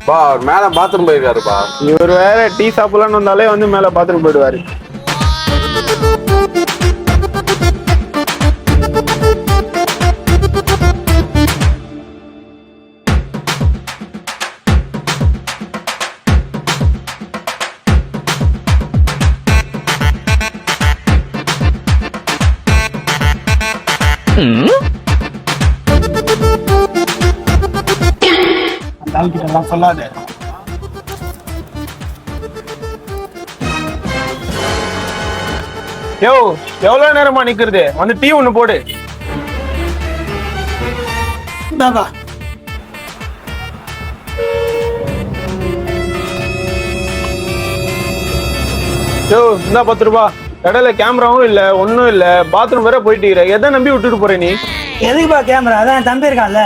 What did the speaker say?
பா மேல பாத்ரூம் போயிருக்காருப்பா. இவர் வேற டீ சாப்பிடலான்னு வந்தாலே வந்து மேல பாத்ரூம் போயிடுவாரு. சொல்லாத. யோ எவ்வளவு நேரமா நிக்கிறது? வந்து டீ ஒண்ணு போடு. பாபா யோ இந்த 10 ரூபா. இடையில கேமராவும் இல்ல ஒன்னும் இல்ல, பாத்ரூம் வேற போயிட்டு எதை நம்பி விட்டுட்டு போற நீ? எதுக்குப்பா கேமரா? அதான் தம்பி இருக்கான்ல.